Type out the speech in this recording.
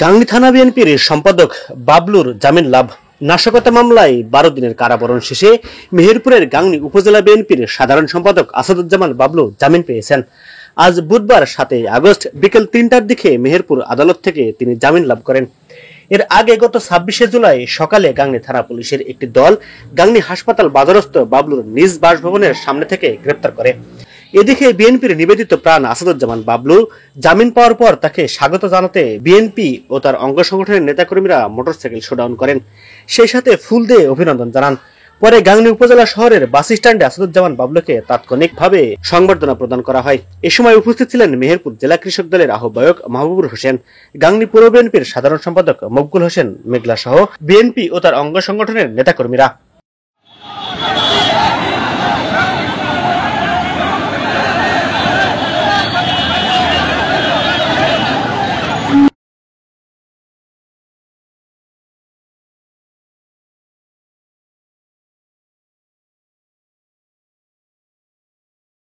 গাংনী থানা বিএনপির সম্পাদক বাবলুর জামিন লাভ। নাশকতা মামলায় 12 দিনের কারাবরণ শেষে মেহেরপুরের গাংনী উপজেলা বিএনপির সাধারণ সম্পাদক আসাদুজ্জামান বাবলু জামিন পেয়েছেন। আজ বুধবার 7 আগস্ট বিকেল 3টার দিকে মেহেরপুর আদালত থেকে তিনি জামিন লাভ করেন। এর আগে গত 26 জুলাই সকালে গাংনী থানা পুলিশের একটি দল গাংনী হাসপাতাল বাজারস্থ বাবলুর নিজ বাসভবনের সামনে থেকে গ্রেপ্তার করে। এদিকে বিএনপির নিবেদিত প্রাণ আসাদুজ্জামান বাবলু জামিন পাওয়ার পর তাকে স্বাগত জানাতে বিএনপি ও তার অঙ্গ সংগঠনের নেতাকর্মীরা মোটরসাইকেল শোডাউন করেন, সেই সাথে ফুল দিয়ে অভিনন্দন জানান। পরে গাংনী উপজেলা শহরের বাস স্ট্যান্ডে আসাদুজ্জামান বাবলুকে তাৎক্ষণিকভাবে সংবর্ধনা প্রদান করা হয়। এ সময় উপস্থিত ছিলেন মেহেরপুর জেলা কৃষক দলের আহ্বায়ক মাহবুবুর হোসেন, গাংনী পৌর বিএনপির সাধারণ সম্পাদক মকবুল হোসেন মেঘলা সহ বিএনপি ও তার অঙ্গ সংগঠনের নেতাকর্মীরা।